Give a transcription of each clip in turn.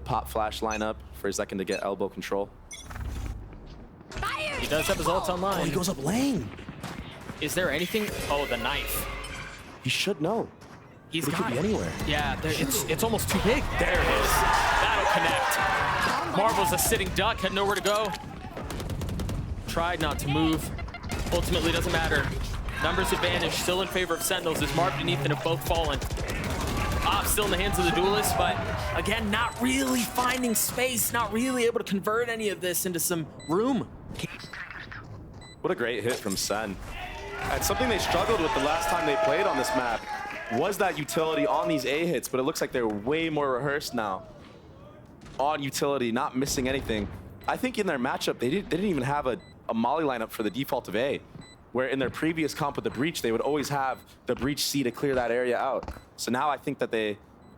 pop flash lineup for Zekin to get elbow control. He does have his ult online. Oh, he goes up lane. Is there anything? Oh, the knife. He should know. He's But he got could be anywhere. Yeah, it's almost too big. There it is. That'll connect. Marvel's a sitting duck, had nowhere to go. Tried not to move. Ultimately, doesn't matter. Numbers advantage still in favor of Sentinels as Marv and Ethan have both fallen. Still in the hands of the duelist, but again, not really finding space, not really able to convert any of this into some room. What a great hit from SEN. And something they struggled with the last time they played on this map was that utility on these A hits, but it looks like they're way more rehearsed now on utility, not missing anything. I think in their matchup, they didn't even have a molly lineup for the default of A, where in their previous comp with the Breach, they would always have the Breach C to clear that area out. So now I think that they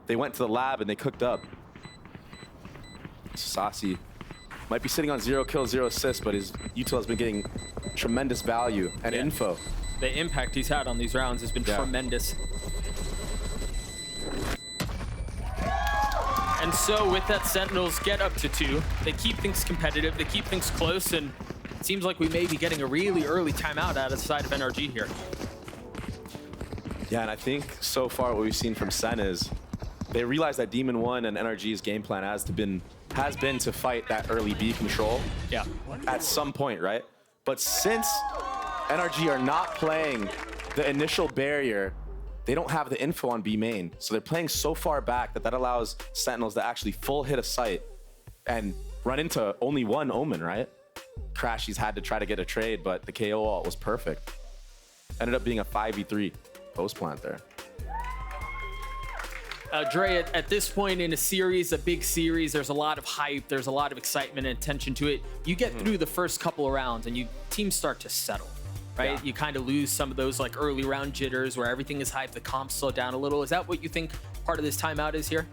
went to the lab and they cooked up. Sassi might be sitting on 0 kills, 0 assists, but his util has been getting tremendous value and info. The impact he's had on these rounds has been tremendous. And so with that, Sentinels get up to 2. They keep things competitive, they keep things close, and it seems like we may be getting a really early timeout out of the side of NRG here. Yeah, and I think so far what we've seen from SEN is they realize that Demon 1 and NRG's game plan has been to fight that early B control at some point, right? But since NRG are not playing the initial barrier, they don't have the info on B main. So they're playing so far back that allows Sentinels to actually full hit a site and run into only one Omen, right? Crashy's had to try to get a trade, but the KO ult was perfect. Ended up being a 5v3 post plant there. Dre, at this point in a series, a big series, there's a lot of hype, there's a lot of excitement and attention to it. You get through the first couple of rounds and teams start to settle, right? Yeah. You kind of lose some of those like early round jitters where everything is hype, the comps slow down a little. Is that what you think part of this timeout is here?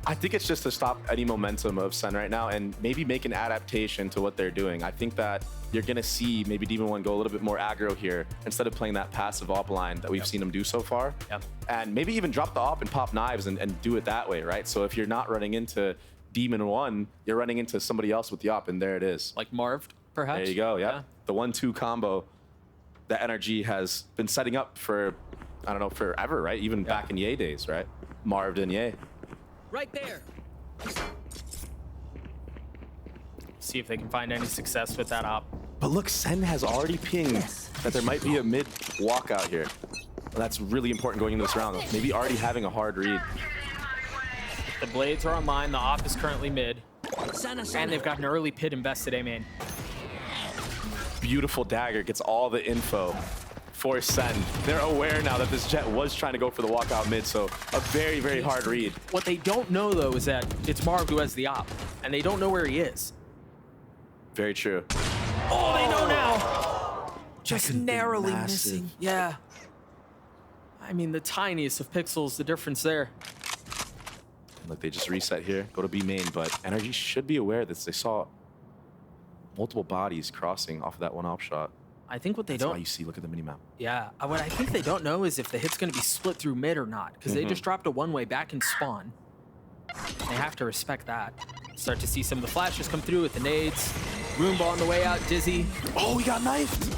I think it's just to stop any momentum of SEN right now and maybe make an adaptation to what they're doing. I think that you're going to see maybe Demon 1 go a little bit more aggro here instead of playing that passive op line that we've seen them do so far. And maybe even drop the op and pop knives and do it that way, right? So if you're not running into Demon 1, you're running into somebody else with the op, and there it is. Like Marv, perhaps? There you go, yeah. The 1-2 combo that NRG has been setting up for, I don't know, forever, right? Even back in Ye days, right? Marv and Ye. Right there. See if they can find any success with that op. But look, SEN has already pinged that there might be a mid walkout here. That's really important going into this round. Maybe already having a hard read. The blades are online. The op is currently mid. And they've got an early pit invested A main. Beautiful dagger gets all the info for SEN. They're aware now that this Jet was trying to go for the walkout mid, so a very, very hard read. What they don't know, though, is that it's Marv who has the op, and they don't know where he is. Very true. Oh, they know now! Just narrowly missing. Yeah. I mean, the tiniest of pixels, the difference there. Look, they just reset here, go to B main, but NRG should be aware that they saw multiple bodies crossing off of that one op shot. I think what they That's don't... why you see, look at the minimap. Yeah, what I think they don't know is if the hit's going to be split through mid or not, because they just dropped a one-way back in spawn. They have to respect that. Start to see some of the flashes come through with the nades. Roomba on the way out, Dizzy. Oh, he got knifed!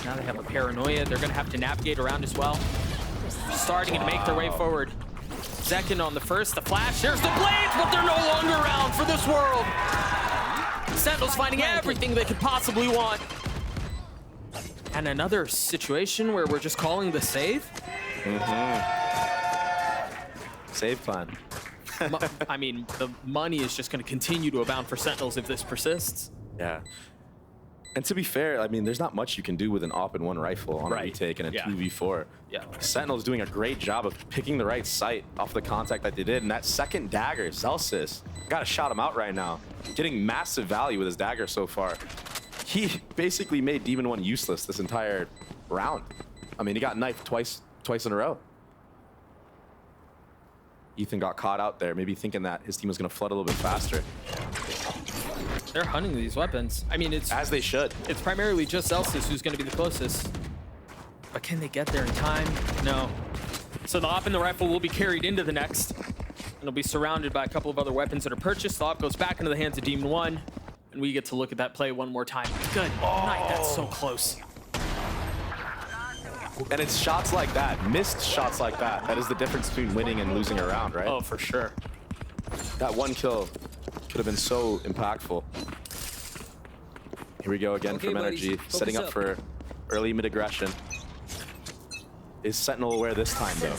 Now they have a paranoia. They're going to have to navigate around as well. Starting to make their way forward. Zekin on the first, the flash. There's the blades, but they're no longer around for this world. Sentinels finding everything they could possibly want. And another situation where we're just calling the save? Save plan. I mean, the money is just going to continue to abound for Sentinels if this persists. Yeah. And to be fair, I mean, there's not much you can do with an op and one rifle on a retake and a 2v4. Yeah. Sentinel's doing a great job of picking the right site off the contact that they did. And that second dagger, Celsius, gotta shout him out right now. Getting massive value with his dagger so far. He basically made Demon 1 useless this entire round. I mean, he got knifed twice in a row. Ethan got caught out there, maybe thinking that his team was gonna flood a little bit faster. They're hunting these weapons. I mean, it's... As they should. It's primarily just Celsius who's gonna be the closest. But can they get there in time? No. So the op and the rifle will be carried into the next. It'll be surrounded by a couple of other weapons that are purchased. The op goes back into the hands of Demon 1, and we get to look at that play one more time. Good night, that's so close. And it's shots like that, missed shots like that. That is the difference between winning and losing a round, right? Oh, for sure. That one kill could have been so impactful. Here we go again from NRG, setting up for early mid-aggression. Is Sentinel aware this time, though?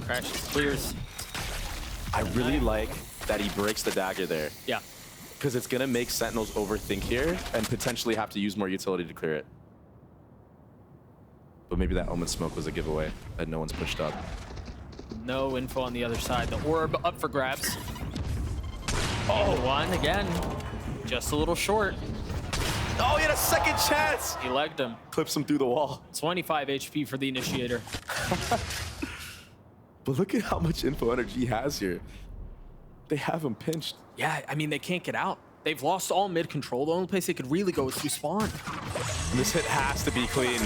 Crash clears. I really like that he breaks the dagger there. Yeah. Because it's going to make Sentinels overthink here and potentially have to use more utility to clear it. But maybe that Omen smoke was a giveaway that no one's pushed up. No info on the other side. The orb up for grabs. Oh, one again. Just a little short. Oh, he had a second chance! He legged him. Clips him through the wall. 25 HP for the initiator. But look at how much info NRG has here. They have him pinched. Yeah, I mean, they can't get out. They've lost all mid control. The only place they could really go is through spawn. And this hit has to be clean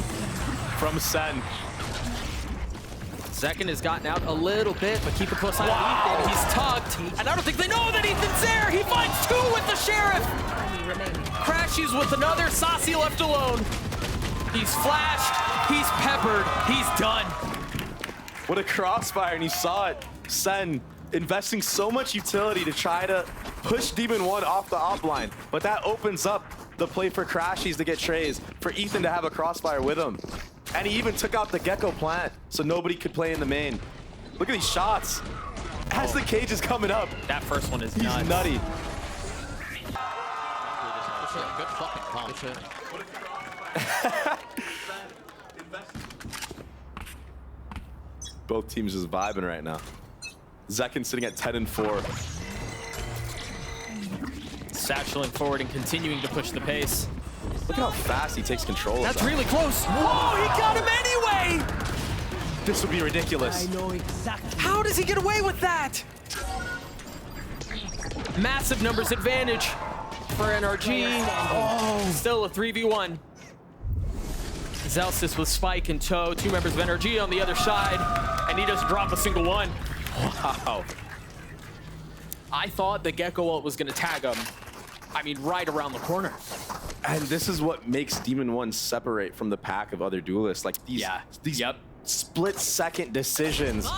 from Sen. Zekin has gotten out a little bit, but keep a close eye on Ethan. He's tugged, and I don't think they know that Ethan's there. He finds two with the Sheriff. Crashes with another. Saucy left alone. He's flashed. He's peppered. He's done. What a crossfire, and you saw it. Sen investing so much utility to try to push Demon 1 off the op line, but that opens up the play for Crashies to get trays, for Ethan to have a crossfire with him. And he even took out the Gecko plant, so nobody could play in the main. Look at these shots. As the cage is coming up. That first one is He's nuts. nutty. Good fucking comp. Both teams just vibing right now. Zekin sitting at 10-4. Satcheling forward and continuing to push the pace. Look at how fast he takes control of That's that. really close. Whoa, he got him anyway! This would be ridiculous. I know exactly. How does he get away with that? Massive numbers advantage for NRG. Oh, still a 3v1. Zelsis with Spike in tow. Two members of NRG on the other side, and he doesn't drop a single one. Wow. I thought the Gecko ult was gonna tag him. I mean, right around the corner. And this is what makes Demon 1 separate from the pack of other duelists. Like these split-second decisions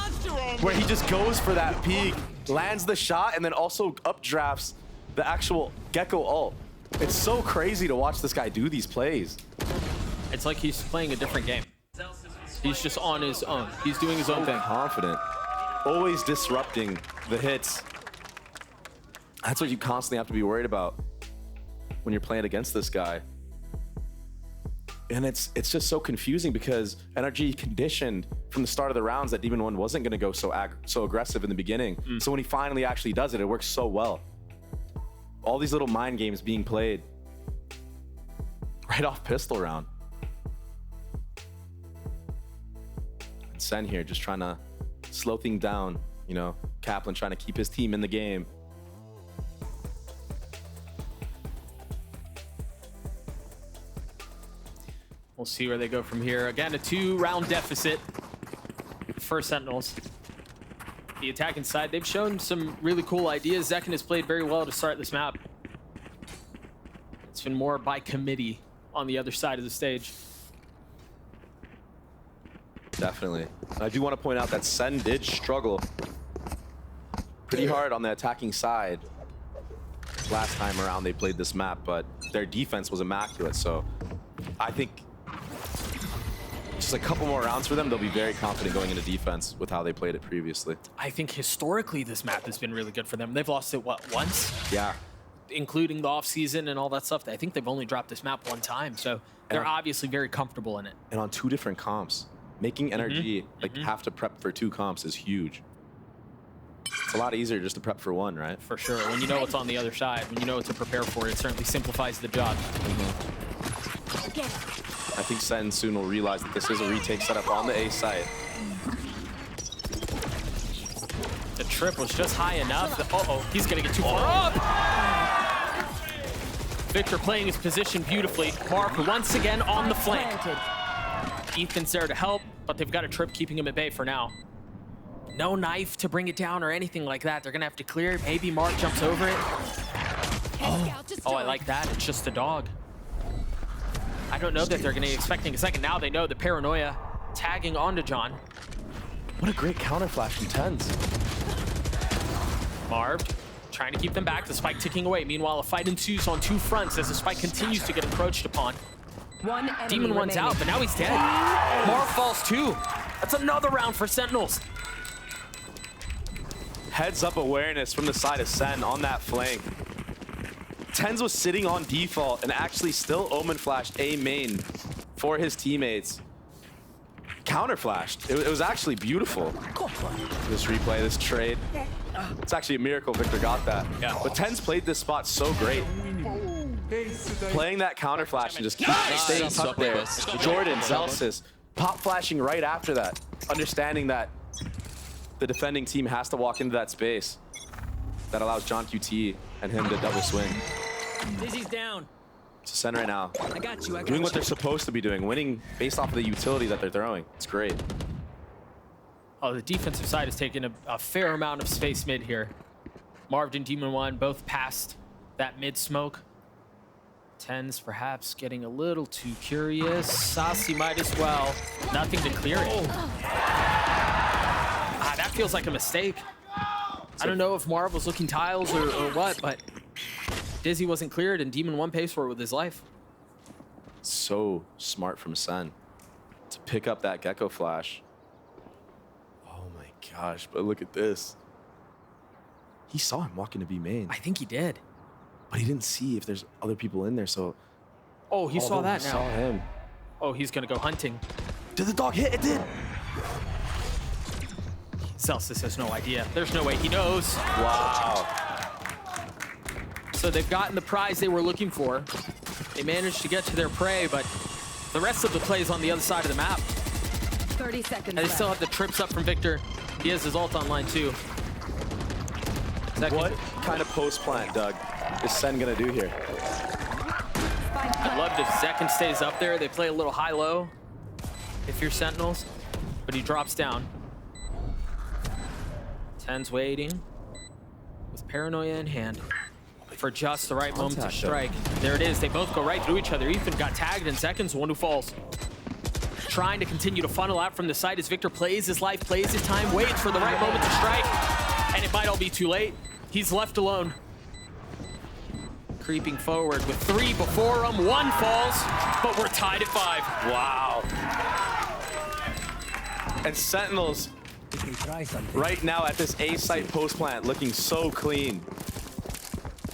where he just goes for that peek, lands the shot, and then also updrafts the actual Gecko ult. It's so crazy to watch this guy do these plays. It's like he's playing a different game. He's just on his own. He's doing his own thing. Confident. Always disrupting the hits. That's what you constantly have to be worried about when you're playing against this guy. And it's just so confusing because NRG conditioned from the start of the rounds that Demon 1 wasn't going to go so aggressive in the beginning. So when he finally actually does it, it works so well. All these little mind games being played right off pistol round. And Sen here just trying to slow things down, you know, Kaplan trying to keep his team in the game. We'll see where they go from here. Again, a 2-round deficit for Sentinels. The attacking side, they've shown some really cool ideas. Zekin has played very well to start this map. It's been more by committee on the other side of the stage. Definitely. I do want to point out that Sen did struggle pretty hard on the attacking side last time around they played this map, but their defense was immaculate. So I think just a couple more rounds for them, they'll be very confident going into defense with how they played it previously. I think historically this map has been really good for them. They've lost it, what, once? Yeah. Including the offseason and all that stuff. I think they've only dropped this map one time, so they're obviously very comfortable in it. And on 2 different comps. Making NRG have to prep for 2 comps is huge. It's a lot easier just to prep for 1, right? For sure. When you know what's on the other side, when you know what to prepare for, it certainly simplifies the job. I think Sen soon will realize that this is a retake setup on the A site. The trip was just high enough. Uh-oh, he's gonna get too far up. Victor playing his position beautifully. Mark once again on the flank. Ethan's there to help. but they've got a trip keeping him at bay for now. No knife to bring it down or anything like that. They're gonna have to clear it. Maybe Mark jumps over it. Oh, I like that. It's just a dog. I don't know that they're gonna be expecting a second. Now they know the paranoia tagging onto John. What a great counter flash from Tens. Marv trying to keep them back. The spike ticking away. Meanwhile, a fight ensues on two fronts as the spike continues to get encroached upon. Demon One's out, but now he's dead. Marv falls too. That's another round for Sentinels. Heads up awareness from the side of Sen on that flank. Tens was sitting on default and actually still Omen flashed A main for his teammates. Counter flashed. It was actually beautiful. This replay, this trade. It's actually a miracle Victor got that. Yeah. But Tens played this spot so great. Playing that counter flash and just keep staying tucked there. Jordan, Zelsis, pop flashing right after that. Understanding that the defending team has to walk into that space. That allows John QT and him to double swing. Dizzy's down. So Sen right now, I got you. doing what they're supposed to be doing, winning based off of the utility that they're throwing. It's great. Oh, the defensive side has taken a fair amount of space mid here. Marv and Demon One both past that mid smoke. Tens perhaps getting a little too curious. Sassy might as well. Nothing to clear it. That feels like a mistake. I don't know if Marv was looking tiles or what, but Dizzy wasn't cleared and Demon One pays for it with his life. So smart from Sen to pick up that Gecko flash. Oh my gosh, but look at this. He saw him walking to B main, I think he did. but he didn't see if there's other people in there, so. Oh, he saw that now. Saw him. Oh, he's gonna go hunting. Did the dog hit? It did. Celsius has no idea. There's no way he knows. Wow. So they've gotten the prize they were looking for. They managed to get to their prey, but the rest of the play is on the other side of the map. 30 seconds And they still have the trips up from Victor. He has his ult online too. What kind of post plant, Doug, is Sen gonna do here? I'd love if Zekin stays up there. They play a little high-low if you're Sentinels, but he drops down. Ten's waiting with paranoia in hand for just the right moment to strike. There it is. They both go right through each other. Ethan got tagged in seconds. The one who falls. Trying to continue to funnel out from the side as Victor plays his life, plays his time, waits for the right moment to strike. And it might all be too late. He's left alone. Creeping forward with 3 before him. 1 falls, but we're tied at 5. Wow. And Sentinels right now at this A site post plant looking so clean.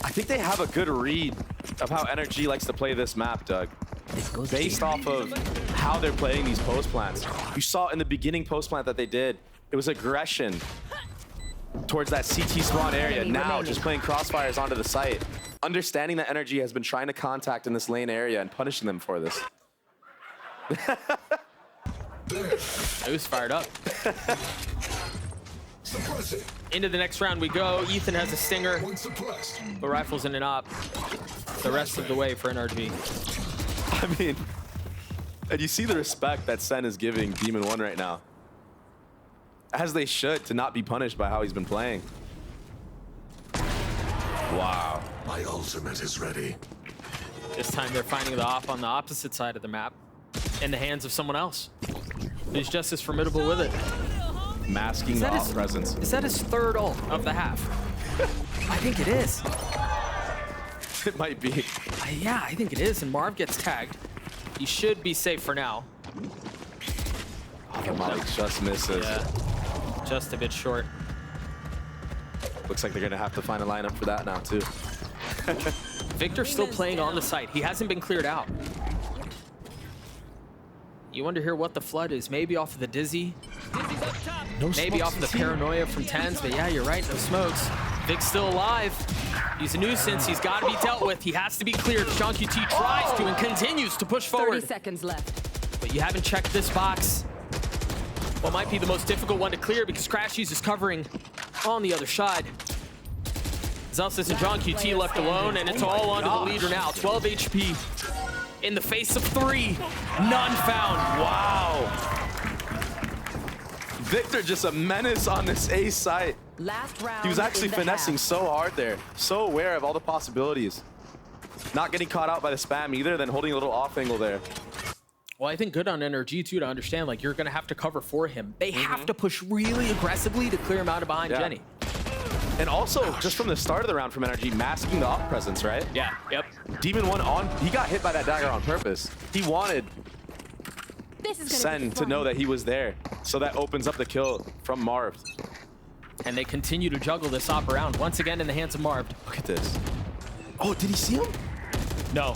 I think they have a good read of how NRG likes to play this map, Doug. Based off of how they're playing these post plants. You saw in the beginning post plant that they did, it was aggression towards that CT spawn area. Now just playing crossfires onto the site. Understanding that NRG has been trying to contact in this lane area and punishing them for this. I was fired up. Into the next round we go. Ethan has a stinger. The rifle's in an op. The rest of the way for NRG. I mean, and you see the respect that Sen is giving Demon One right now. As they should, to not be punished by how he's been playing. Wow. My ultimate is ready. This time they're finding the op on the opposite side of the map in the hands of someone else who's just as formidable with it. Masking the off presence. Is that his 3rd ult of the half? I think it is. It might be. Yeah, I think it is, and Marv gets tagged. He should be safe for now. Oh, the Molly just misses. Yeah, just a bit short. Looks like they're gonna have to find a lineup for that now too. Victor's still playing on the site. He hasn't been cleared out. You wonder here what the flood is. Maybe off of the Dizzy. Maybe off of the paranoia from Tens, but yeah, you're right, no smokes. Vic's still alive. He's a nuisance. He's got to be dealt with. He has to be cleared. John QT tries to and continues to push forward. 30 seconds left. But you haven't checked this box. What might be the most difficult one to clear because Crashies is covering on the other side. Zelsis and John QT left alone, and it's all onto the leader now. 12 HP in the face of 3. None found. Wow. Victor just a menace on this A site. Last round. He was actually in the finessing half. so hard there. So aware of all the possibilities. Not getting caught out by the spam either, then holding a little off angle there. Well, I think good on NRG too to understand, like, you're going to have to cover for him. They have to push really aggressively to clear him out of behind Jenny. And also, just from the start of the round from NRG, masking the off presence, right? Yeah, yep. Demon 1 on, he got hit by that dagger on purpose. He wanted This is gonna Sen be to fun. know that he was there. So that opens up the kill from Marv. And they continue to juggle this op around, once again in the hands of Marv. Look at this. Oh, did he see him? No.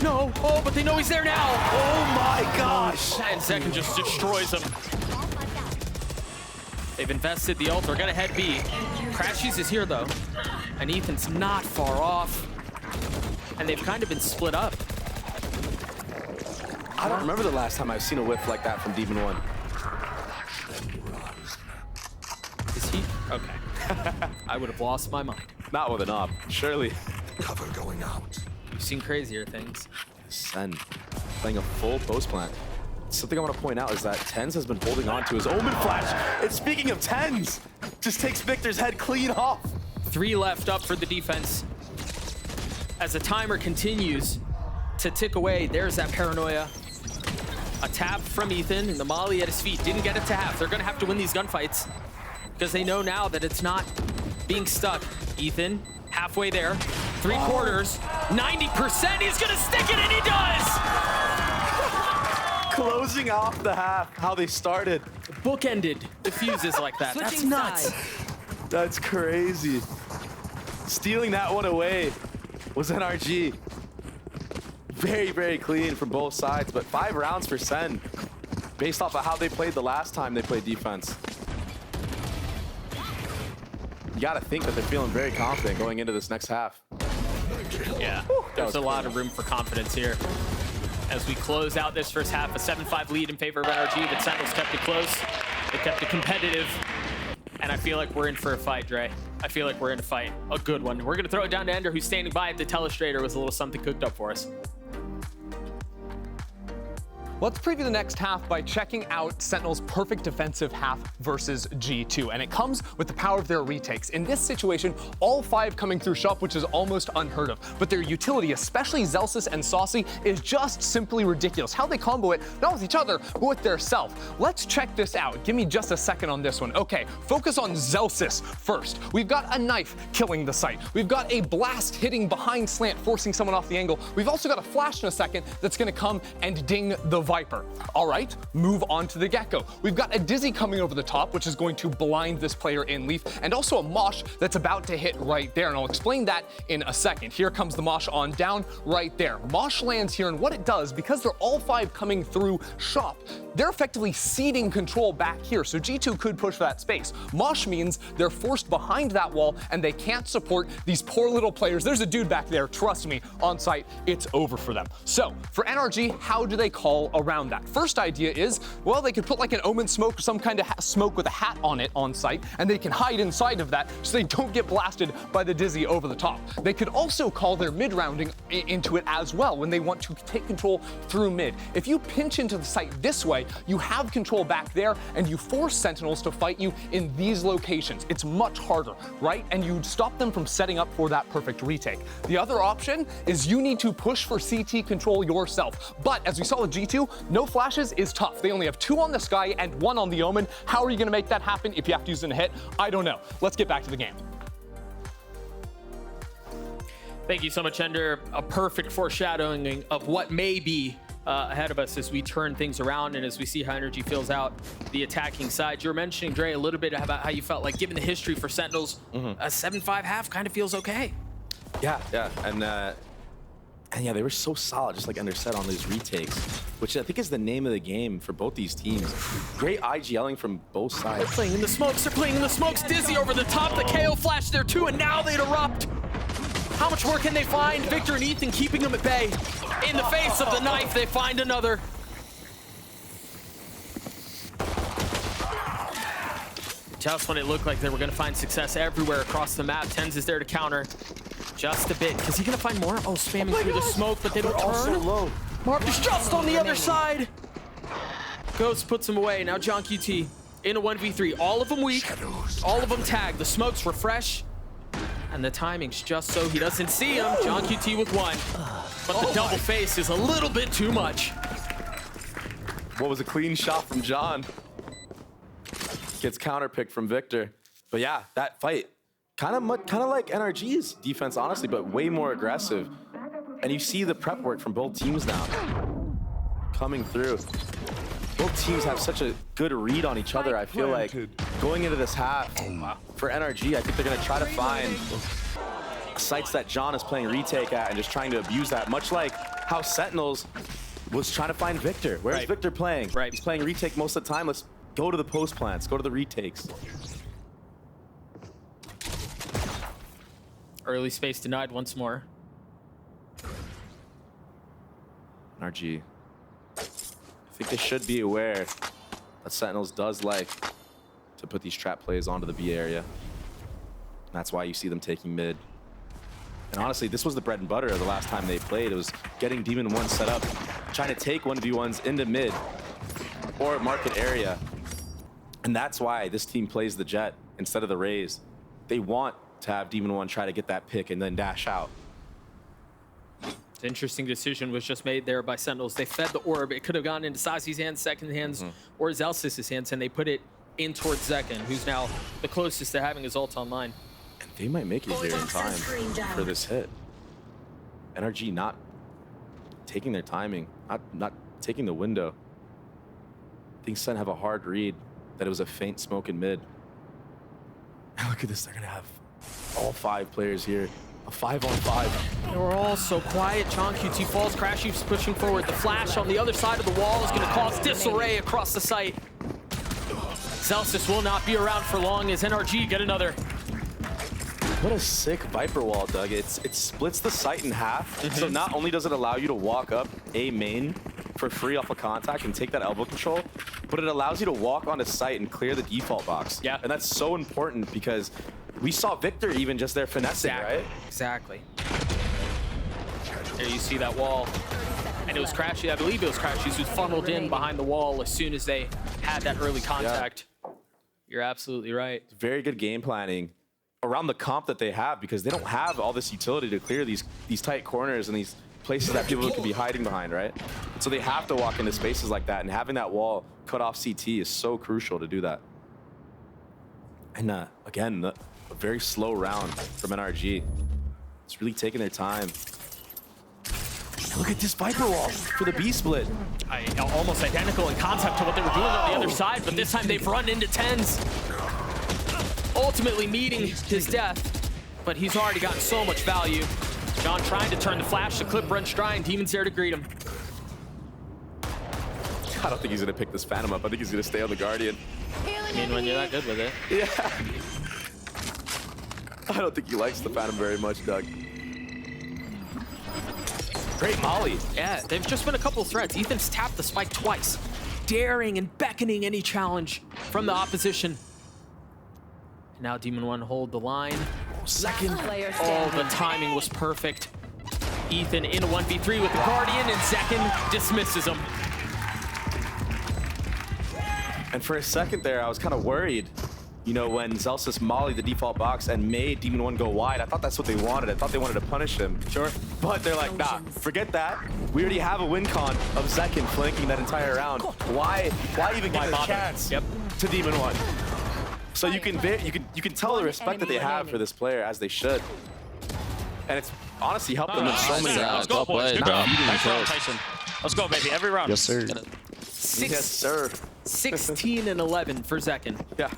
No. Oh, but they know he's there now. Oh my gosh. And Second just destroys him. They've invested the ult. They're going to head B. Crashies is here, though. And Ethan's not far off. And they've kind of been split up. I don't remember the last time I've seen a whiff like that from Demon 1. Is he? Okay. I would have lost my mind. Not with an op, surely. Cover going out. We've seen crazier things. Sen playing a full post plant. Something I want to point out is that Tens has been holding on to his Omen flash. And speaking of Tens, just takes Victor's head clean off. 3 left up for the defense. As the timer continues to tick away, there's that paranoia. A tap from Ethan and the molly at his feet. Didn't get it to half. They're going to have to win these gunfights because they know now that it's not being stuck. Ethan, halfway there. 3/4, 90%. He's going to stick it, and he does! Closing off the half, how they started. Bookended diffuses like that. That's Switching nuts. sides. That's crazy. Stealing that one away was NRG. Very, very clean from both sides, but 5 rounds for Sen, based off of how they played the last time they played defense. You gotta think that they're feeling very confident going into this next half. Yeah, there's a lot of room for confidence here. As we close out this first half, a 7-5 lead in favor of NRG, but Sentinels kept it close. They kept it competitive. And I feel like we're in for a fight, Dre. I feel like we're in a fight, a good one. We're gonna throw it down to Ender, who's standing by at the telestrator with a little something cooked up for us. Let's preview the next half by checking out Sentinel's perfect defensive half versus G2, and it comes with the power of their retakes. In this situation, all 5 coming through shop, which is almost unheard of, but their utility, especially Zelsis and Saucy, is just simply ridiculous. How they combo it, not with each other, but with their self. Let's check this out. Give me just a second on this one. Okay, focus on Zelsis first. We've got a knife killing the site. We've got a blast hitting behind slant, forcing someone off the angle. We've also got a flash in a second that's gonna come and ding the Viper. All right, move on to the Gecko. We've got a Dizzy coming over the top, which is going to blind this player in Leaf, and also a Mosh that's about to hit right there, and I'll explain that in a second. Here comes the Mosh on down right there. Mosh lands here, and what it does, because they're all 5 coming through shop, they're effectively ceding control back here, so G2 could push that space. Mosh means they're forced behind that wall, and they can't support these poor little players. There's a dude back there, trust me, on site, it's over for them. So, for NRG, how do they call around that? First idea is, well, they could put like an Omen smoke or some kind of smoke with a hat on it on site, and they can hide inside of that so they don't get blasted by the Dizzy over the top. They could also call their mid-rounding into it as well when they want to take control through mid. If you pinch into the site this way, you have control back there, and you force Sentinels to fight you in these locations. It's much harder, right? And you stop them from setting up for that perfect retake. The other option is you need to push for CT control yourself. But as we saw with G2, no flashes is tough. They only have 2 on the Sky and 1 on the Omen. How are you gonna make that happen if you have to use it in a hit? I don't know. Let's get back to the game. Thank you so much, Ender. A perfect foreshadowing of what may be ahead of us as we turn things around and as we see how NRG fills out the attacking side. You were mentioning, Dre, a little bit about how you felt like, given the history for Sentinels, a 7-5 half kind of feels okay. Yeah, and yeah, they were so solid, just like Ender said, on these retakes, which I think is the name of the game for both these teams. Great IGLing from both sides. They're playing in the smokes. They're playing in the smokes. Dizzy over the top. The KO flash there too, and now they erupt. How much more can they find? Victor and Ethan keeping them at bay. In the face of the knife, they find another. Just when it looked like they were going to find success everywhere across the map, Tens is there to counter. Just a bit. Is he going to find more? Oh, spamming through the smoke, but they don't turn. Mark is just on the other side. Ghost puts him away. Now John QT in a 1v3. All of them weak, all of them tagged. The smokes were fresh, and the timing's just so he doesn't see him. John QT with one, but the double face is a little bit too much. What was a clean shot from John? Gets counterpicked from Victor. But yeah, that fight, kind of like NRG's defense, honestly, but way more aggressive. And you see the prep work from both teams now coming through. Both teams have such a good read on each other. I feel like going into this half for NRG, I think they're going to try to find sites that John is playing retake at and just trying to abuse that, much like how Sentinels was trying to find Victor. Where's Victor playing? He's playing retake most of the time. Let's go to the post plants, go to the retakes. Early space denied once more. NRG. I think they should be aware that Sentinels does like to put these trap plays onto the B area. And that's why you see them taking mid. And honestly, this was the bread and butter of the last time they played. It was getting Demon 1 set up, trying to take 1v1s into mid or market area. And that's why this team plays the Jet instead of the Raze. They want to have Demon 1 try to get that pick and then dash out. An interesting decision was just made there by Sentinels. They fed the orb. It could have gone into Sazi's hands, second hands, or Zelsis's hands, and they put it in towards Zekken, who's now the closest to having his ult online. And they might make it here in time for this hit. NRG not taking their timing, not taking the window. I think Sen have a hard read that it was a faint smoke in mid. And look at this, they're gonna have all 5 players here. A 5-on-5. They were all so quiet. John QT falls. Crash Eve's pushing forward. The flash on the other side of the wall is going to cause disarray across the site. Zelsis will not be around for long as NRG get another. What a sick Viper wall, Doug. It splits the site in half. So not only does it allow you to walk up A main for free off a contact and take that elbow control, but it allows you to walk onto site and clear the default box. Yeah. And that's so important because we saw Victor even just there finessing, right? Exactly. There you see that wall. And it was Crashy, I believe it was Crashy, who funneled in behind the wall as soon as they had that early contact. Yeah. You're absolutely right. Very good game planning around the comp that they have because they don't have all this utility to clear these tight corners and these places that people could be hiding behind, right? So they have to walk into spaces like that, and having that wall cut off CT is so crucial to do that. And again, a very slow round from NRG. It's really taking their time. And look at this Viper wall for the B split. Almost identical in concept to what they were doing on the other side, but this time they've run into 10s. Ultimately meeting his death, but he's already gotten so much value. John trying to turn the flash, the clip runs dry, and Demon's there to greet him. I don't think he's gonna pick this Phantom up. I think he's gonna stay on the Guardian. I mean, when you're that good with it. Yeah. I don't think he likes the Phantom very much, Doug. Great molly. Yeah, they've just been a couple of threats. Ethan's tapped the spike twice, daring and beckoning any challenge from the opposition. Now Demon 1 hold the line. Second. Oh, the timing was perfect. Ethan in a 1v3 with the Guardian, and Zekken dismisses him. And for a second there, I was kind of worried, you know, when Zelsis mollied the default box and made Demon 1 go wide. I thought that's what they wanted. I thought they wanted to punish him. Sure. But they're like, nah, forget that. We already have a win con of Zekken flanking that entire round. Why even give it a chance to Demon 1? So you can tell the respect that they have for this player, as they should. And it's honestly helped them in so many rounds. Let's go, boys. Good job. Nice round, Tyson. Let's go, baby. Every round. Yes, sir. Yes, sir. 16 and 11 for Zekken. Yeah.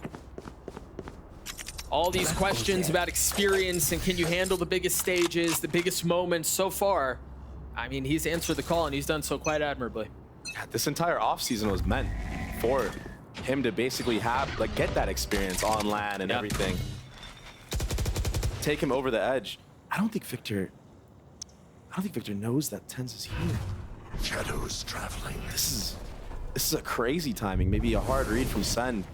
All these questions about experience and can you handle the biggest stages, the biggest moments so far. I mean, he's answered the call and he's done so quite admirably. Yeah, this entire offseason was meant for him to basically have, like, get that experience on LAN and everything. Take him over the edge. I don't think Victor knows that TenZ is here. Shadows traveling. This is a crazy timing. Maybe a hard read from Sen,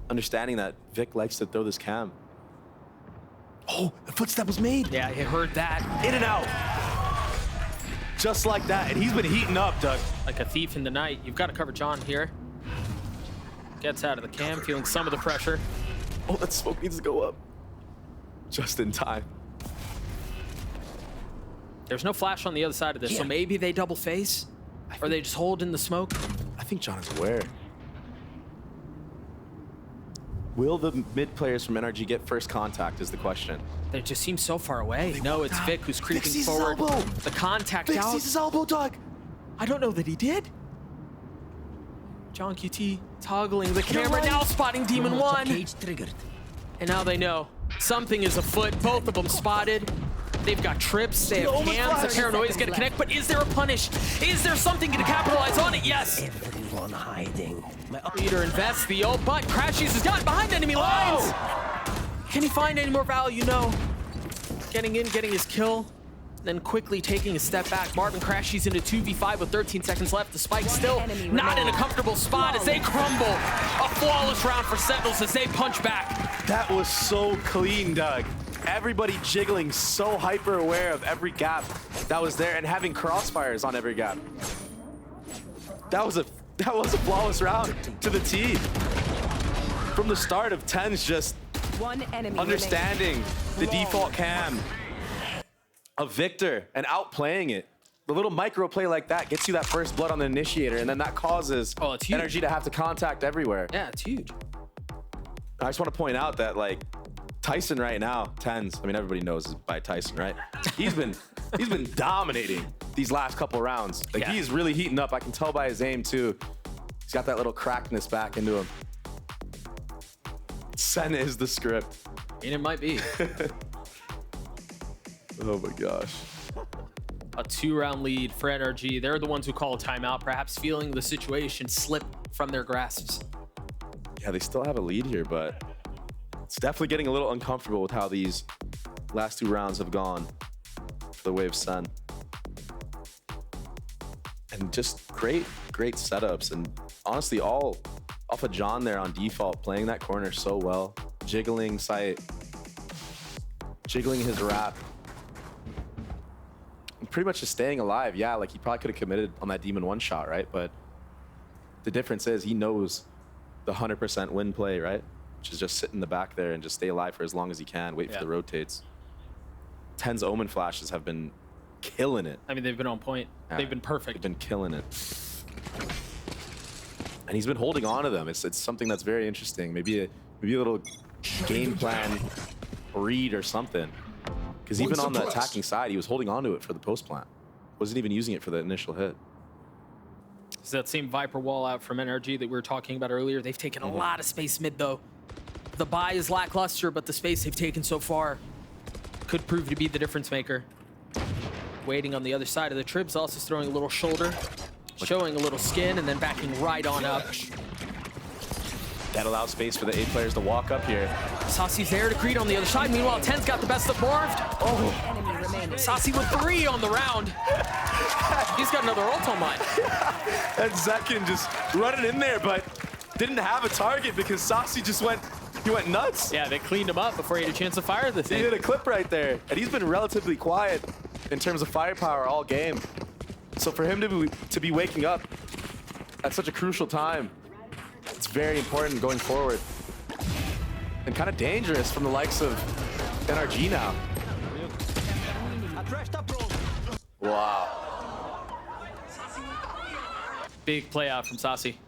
understanding that Vic likes to throw this cam. Oh, the footstep was made. Yeah, he heard that. In and out. Just like that. And he's been heating up, Doug. Like a thief in the night. You've got to cover John here. Gets out of the cam, feeling some of the pressure. Oh, that smoke needs to go up. Just in time. There's no flash on the other side of this, so maybe they double face? Or they just hold in the smoke? I think John is aware. Will the mid players from NRG get first contact is the question. They just seem so far away. No, it's Vic who's creeping forward. Elbow. The contact Vic out. sees his elbow, dog. I don't know that he did. John QT toggling the camera, now spotting Demon 1. Cage triggered. And now they know something is afoot. Both of them spotted. They've got trips, they have cams, the paranoia is gonna connect, but is there a punish? Is there something gonna capitalize on it? Yes! Everyone hiding. Leader invests the ult, but Crashies has gotten behind enemy lines! Can he find any more value? No. Getting in, getting his kill, then quickly taking a step back. Marvin Crashies into 2v5 with 13 seconds left. The Spike still not in a comfortable spot as they crumble. A flawless round for Sentinels as they punch back. That was so clean, Doug. Everybody jiggling, so hyper aware of every gap that was there and having crossfires on every gap. That was a flawless round to the T. From the start of 10's just understanding the default cam of Victor and outplaying it. The little micro play like that gets you that first blood on the initiator, and then that causes it's huge. NRG to have to contact everywhere. Yeah, it's huge. I just want to point out that, like, Tyson right now, 10's, I mean, everybody knows by Tyson, right? He's been dominating these last couple rounds. Like, he's really heating up. I can tell by his aim, too. He's got that little crackness back into him. SEN is the script. And it might be. Oh my gosh. A 2-round lead for NRG. They're the ones who call a timeout, perhaps feeling the situation slip from their grasps. Yeah, they still have a lead here, but it's definitely getting a little uncomfortable with how these last 2 rounds have gone for the Wave SEN. And just great setups, and honestly, all off of John there on default, playing that corner so well, jiggling sight, jiggling his wrap, and pretty much just staying alive. Yeah, like he probably could have committed on that Demon 1 shot, right? But the difference is he knows the 100% win play, right? Which is just sit in the back there and just stay alive for as long as he can, wait for the rotates. 10's Omen flashes have been killing it. I mean, they've been on point. Yeah, they've been perfect. They've been killing it. And he's been holding on to them. It's something that's very interesting. Maybe a little game plan read or something. Because even on the attacking side, he was holding on to it for the post plant. Wasn't even using it for the initial hit. It's that same Viper wall out from NRG that we were talking about earlier. They've taken a lot of space mid, though. The buy is lackluster, but the space they've taken so far could prove to be the difference maker. Waiting on the other side of the Tribs, also throwing a little shoulder, showing a little skin, and then backing right on up. That allows space for the 8 players to walk up here. Saucy's there to greet on the other side. Meanwhile, 10's got the best of Morved. Oh, Saucy with 3 on the round. He's got another ult on mine. And Zekin just running in there, but didn't have a target because Saucy just went nuts. Yeah, they cleaned him up before he had a chance to fire the thing. He hit a clip right there, and he's been relatively quiet in terms of firepower all game. So for him to be waking up at such a crucial time, it's very important going forward. And kind of dangerous from the likes of NRG now. Wow. Big play out from Saucy.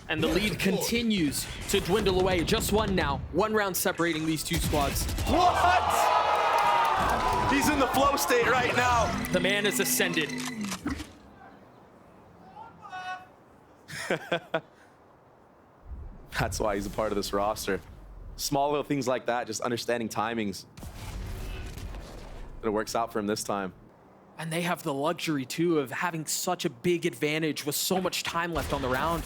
And the lead continues to dwindle away. Just 1 now. 1 round separating these 2 squads. What? He's in the flow state right now. The man has ascended. That's why he's a part of this roster. Small little things like that, just understanding timings. And it works out for him this time. And they have the luxury, too, of having such a big advantage with so much time left on the round.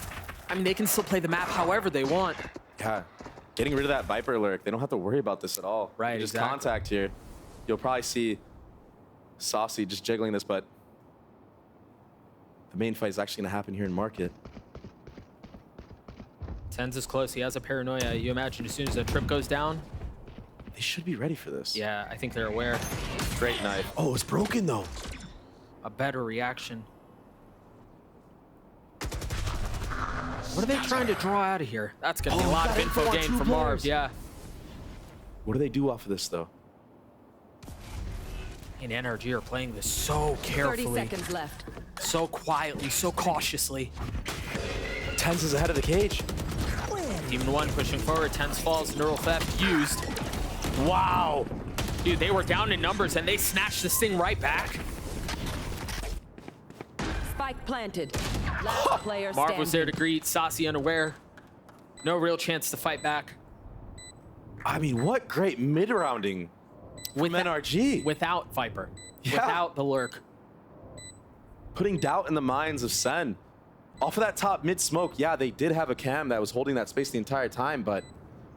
I mean, they can still play the map however they want. Yeah, getting rid of that Viper lurk, they don't have to worry about this at all. Right, just exactly. contact here. You'll probably see Saucy just jiggling this, but the main fight is actually going to happen here in Market. 10's is close. He has a paranoia. You imagine as soon as that trip goes down. They should be ready for this. Yeah, I think they're aware. Great knife. Oh, it's broken though. A better reaction. What are they trying to draw out of here? That's going to be a lot of info gain from Marv. Yeah. What do they do off of this, though? And NRG are playing this so carefully. 30 seconds left. So quietly, so cautiously. Tens is ahead of the cage. Demon 1 pushing forward. Tens falls. Neural theft used. Wow. Dude, they were down in numbers and they snatched this thing right back. Spike planted. Last player Marv standing. was there to greet. Saucy unaware. No real chance to fight back. I mean, what great mid-rounding from NRG. Without Viper. Yeah. Without the lurk. Putting doubt in the minds of SEN. Off of that top mid smoke, yeah, they did have a cam that was holding that space the entire time, but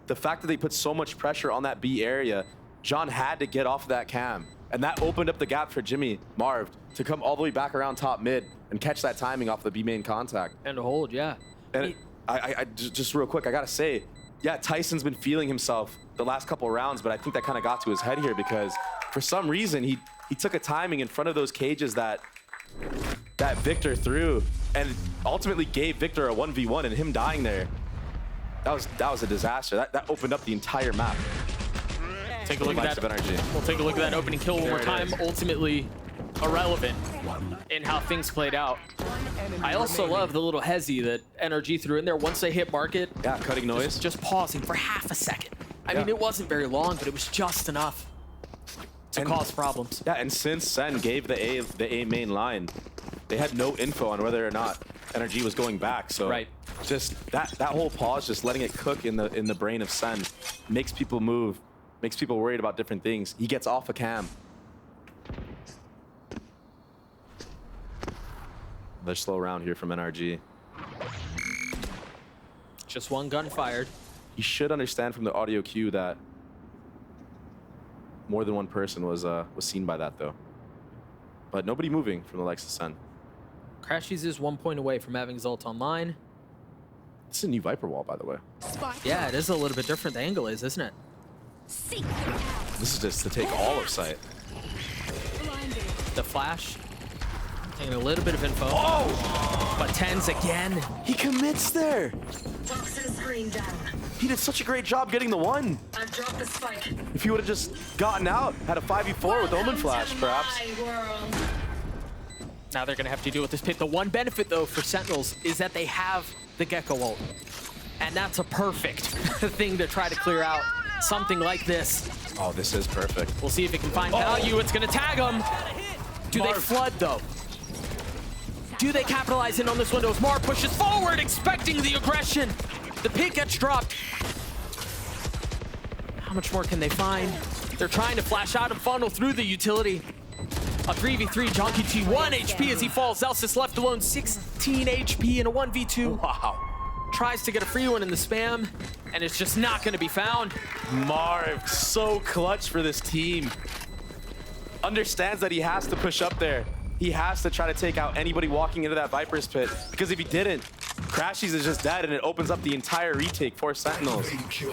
the fact that they put so much pressure on that B area, John had to get off of that cam. And that opened up the gap for Jimmy, Marv, to come all the way back around top mid and catch that timing off the B main contact. And to hold, yeah. And I just real quick, I gotta say, yeah, Tyson's been feeling himself the last couple of rounds, but I think that kind of got to his head here because for some reason he took a timing in front of those cages that Victor threw and ultimately gave Victor a 1v1, and him dying there, that was a disaster. That opened up the entire map. Take a look at that. We'll take a look at that opening kill one more time. Ultimately irrelevant in how things played out. I also love the little hezzy that NRG threw in there once they hit market. Yeah, cutting noise. Just pausing for half a second. I mean, it wasn't very long, but it was just enough to cause problems. Yeah, and since SEN gave the A main line, they had no info on whether or not NRG was going back. So just that whole pause, just letting it cook in the brain of SEN, makes people move, makes people worried about different things. He gets off a cam. Another slow round here from NRG. Just one gun fired. You should understand from the audio cue that more than one person was seen by that, though. But nobody moving from the likes of SEN. Crashies is 1 point away from having Zult online. This is a new Viper wall, by the way. Yeah, it is a little bit different. The angle is, isn't it? This is just to take all of sight. The flash. Taking a little bit of info. Oh! But Tens again. He commits there. Toxin screen down. He did such a great job getting the one. I've dropped the spike. If he would have just gotten out, had a 5v4 with Omen Flash, perhaps. Now they're going to have to deal with this pit. The one benefit, though, for Sentinels is that they have the Gecko ult. And that's a perfect thing to try to clear out something like this. Oh, this is perfect. We'll see if it can find value. It's going to tag him. Do they flood, though? Do they capitalize in on this window as Marv pushes forward, expecting the aggression? The pit gets dropped. How much more can they find? They're trying to flash out and funnel through the utility. A 3v3, Jonky T, 1 HP as he falls. Zelsis left alone, 16 HP in a 1v2. Wow. Tries to get a free one in the spam, and it's just not going to be found. Marv, so clutch for this team. Understands that he has to push up there. He has to try to take out anybody walking into that Viper's pit, because if he didn't, Crashies is just dead, and it opens up the entire retake for Sentinels.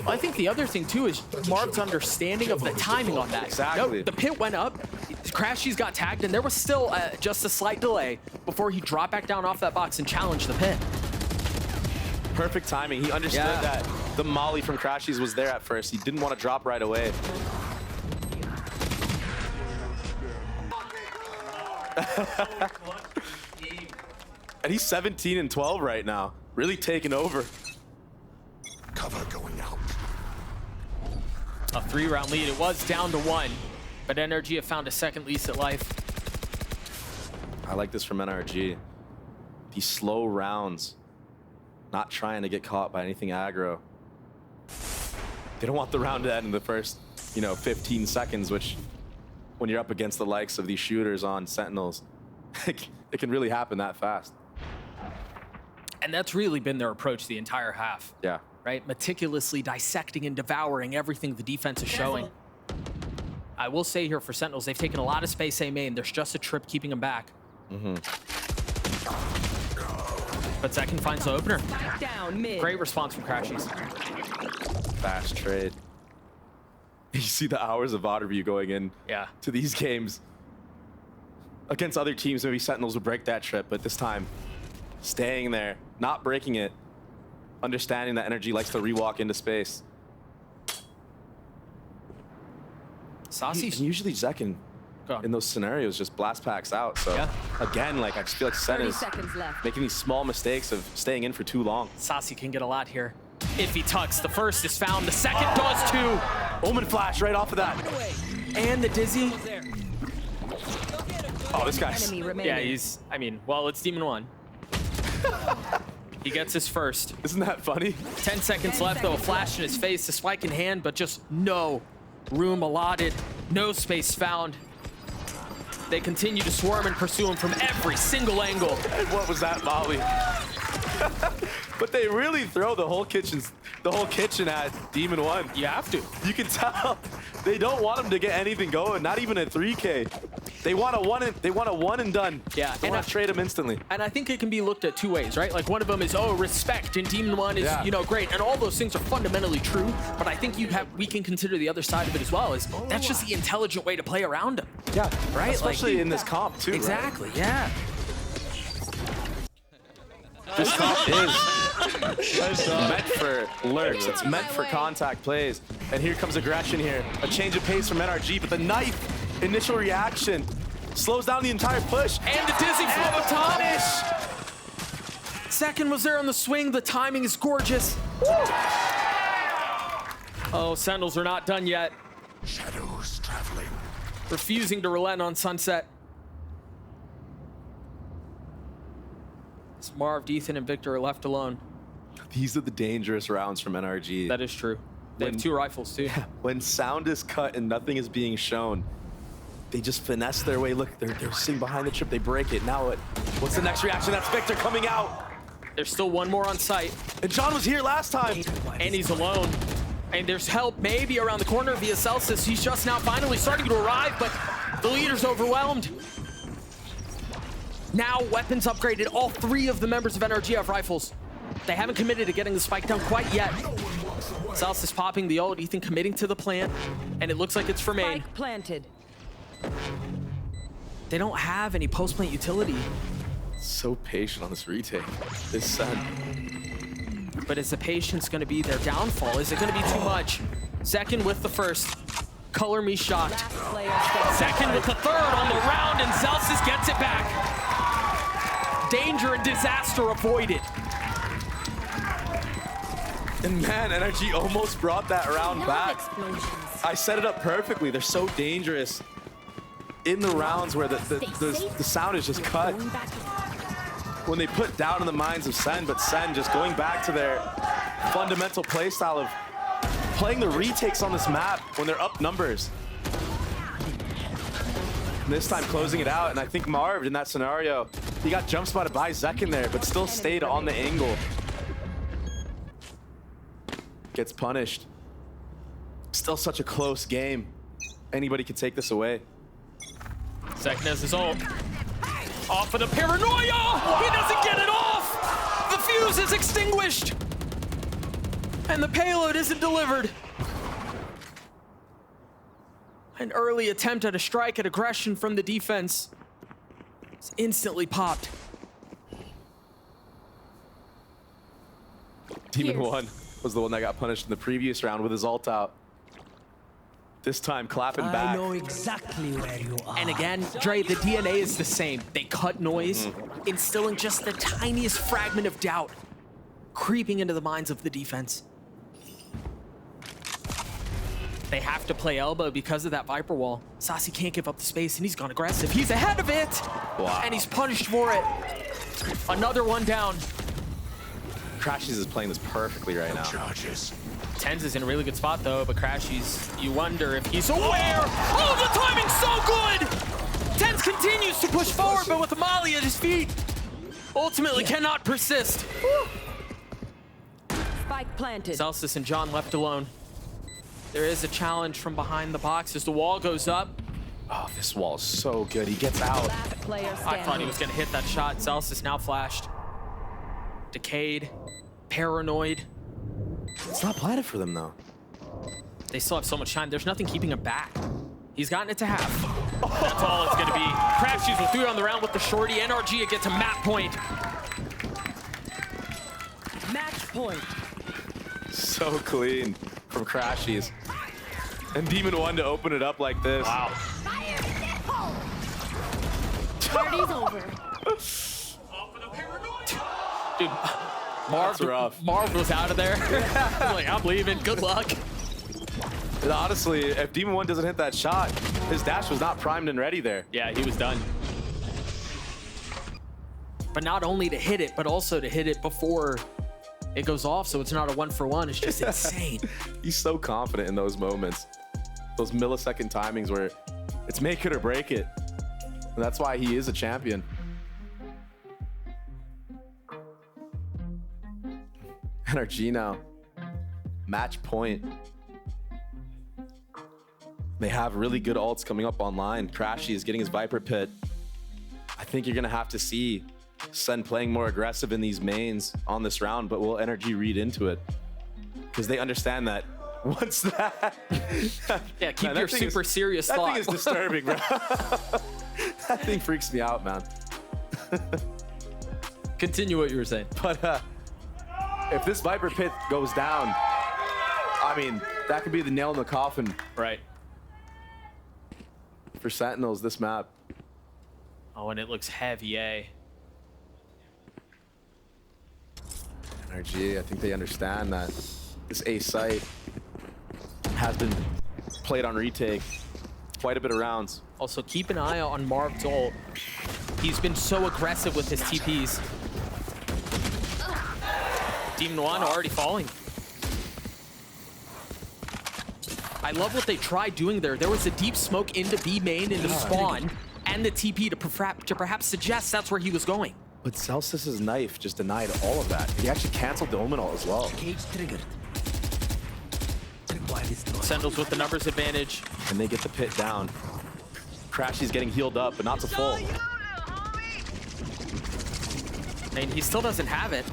I think the other thing, too, is Marv's understanding of the timing on that. Exactly. No, the pit went up, Crashies got tagged, and there was still just a slight delay before he dropped back down off that box and challenged the pit. Perfect timing. He understood that the molly from Crashies was there at first. He didn't want to drop right away. And he's 17 and 12 right now. Really taking over. Cover going out. A 3-round lead. It was down to 1, but NRG have found a second lease at life. I like this from NRG. These slow rounds. Not trying to get caught by anything aggro. They don't want the round to end in the first, 15 seconds, which when you're up against the likes of these shooters on Sentinels, it can really happen that fast. And that's really been their approach the entire half. Yeah. Right? Meticulously dissecting and devouring everything the defense is showing. I will say here for Sentinels, they've taken a lot of space A main. There's just a trip keeping them back. But Zekin finds the opener. Down mid. Great response from Crashies. Fast trade. You see the hours of VOD review going in to these games. Against other teams, maybe Sentinels would break that trip, but this time, staying there, not breaking it, understanding that NRG likes to rewalk into space. Saucy's Usually Zekin in those scenarios just blast packs out. So again, like I just feel like Sen 30 is seconds left. making these small mistakes of staying in for too long. Saucy can get a lot here. If he tucks, the first is found, the second does too. Omen flash right off of that. And the dizzy. Oh, this guy's... Enemy remaining. Yeah, he's, I mean, well, it's Demon 1. He gets his first. Isn't that funny? 10 seconds left, though, a flash in his face, the spike in hand, but just no room allotted, no space found. They continue to swarm and pursue him from every single angle. And what was that, Molly? But they really throw the whole kitchen at Demon 1. You have to. You can tell they don't want him to get anything going, not even a 3K. They want a one and done. Yeah, They want to trade him instantly. And I think it can be looked at two ways, right? Like one of them is, oh, respect, and Demon 1 is, you know, great. And all those things are fundamentally true, but I think we can consider the other side of it as well, is that's just the intelligent way to play around him. Yeah, right? Especially like, in this comp too. Exactly, right? yeah. This comp is meant for lurks. It's meant for contact plays. And here comes aggression here. A change of pace from NRG, but the knife initial reaction slows down the entire push. And the dizzy from the top. Second was there on the swing. The timing is gorgeous. Woo! Oh, Sentinels are not done yet. Shadows traveling. Refusing to relent on Sunset. It's Marv, Ethan, and Victor are left alone. These are the dangerous rounds from NRG. That is true. They have two rifles, too. When sound is cut and nothing is being shown, they just finesse their way. Look, they're sitting behind the trip. They break it. Now what? What's the next reaction? That's Victor coming out. There's still one more on site. And John was here last time. And he's alone. And there's help maybe around the corner via Celsius. He's just now finally starting to arrive, but the leader's overwhelmed. Now weapons upgraded. All three of the members of NRG have rifles. They haven't committed to getting the spike down quite yet. Celsius popping the ult, Ethan committing to the plant, and it looks like it's for main. Spike planted. They don't have any post-plant utility. So patient on this retake. This Sen. But is the patience going to be their downfall? Is it going to be too much? Second with the first. Color me shocked. Last player standing. Second with the third on the round, and Celsius gets it back. Danger and disaster avoided. And man, NRG almost brought that round back. Explosions. I set it up perfectly. They're so dangerous in the rounds where the sound is just cut. When they put down in the minds of Sen, but Sen just going back to their fundamental play style of playing the retakes on this map when they're up numbers. And this time closing it out, and I think Marv in that scenario, he got jump spotted by Zekin there, but still stayed on the angle. Gets punished. Still such a close game. Anybody could take this away. Zekin has his ult. Off of the paranoia! He doesn't get it off! The fuse is extinguished! And the payload isn't delivered. An early attempt at a strike at aggression from the defense is instantly popped. Demon 1 was the one that got punished in the previous round with his ult out. This time clapping back. I know exactly where you are. And again, Dre, the DNA is the same. They cut noise, instilling just the tiniest fragment of doubt, creeping into the minds of the defense. They have to play elbow because of that Viper wall. Saucy can't give up the space, and he's gone aggressive. He's ahead of it! Wow. And he's punished for it. Another one down. Crashies is playing this perfectly right now. Charges. Tens is in a really good spot, though, but Crashies, you wonder if he's aware. Oh, the timing's so good! Tens continues to push forward, but with Molly at his feet, ultimately cannot persist. Spike planted. Celsius and John left alone. There is a challenge from behind the box as the wall goes up. Oh, this wall is so good. He gets out. Last player standing. I thought he was going to hit that shot. Celsius now flashed. Decayed. Paranoid. It's not planted for them, though. They still have so much time. There's nothing keeping him back. He's gotten it to half. That's all it's going to be. Crabshoes will 3 on the round with the shorty. NRG gets a map point. Match point. So clean from Crashies. And Demon 1 to open it up like this. Wow. Party's over. Dude, That's rough. Marv was out of there. Like, I'm leaving. Good luck. And honestly, if Demon 1 doesn't hit that shot, his dash was not primed and ready there. Yeah, he was done. But not only to hit it, but also to hit it before it goes off, so it's not a 1-for-1. It's just insane. He's so confident in those moments. Those millisecond timings where it's make it or break it. And that's why he is a champion. NRG now. Match point. They have really good ults coming up online. Crashy is getting his Viper Pit. I think you're gonna have to see SEN playing more aggressive in these mains on this round, but will NRG read into it? Because they understand that once that... Yeah, keep your super serious thought. That thing is disturbing, bro. That thing freaks me out, man. Continue what you were saying. But if this Viper Pit goes down, I mean, that could be the nail in the coffin. Right. For Sentinels, this map. Oh, and it looks heavy, eh? NRG, I think they understand that this A site has been played on retake quite a bit of rounds. Also, keep an eye on Marv's ult. He's been so aggressive with his TPs. Demon 1 already falling. I love what they tried doing there. There was a deep smoke into B main, into spawn, and the TP to perhaps suggest that's where he was going. But Celsius's knife just denied all of that. He actually canceled the Omen ult as well. Cage triggered. Sendals with the numbers advantage. And they get the pit down. Crashy's getting healed up, but not to full. And he still doesn't have it.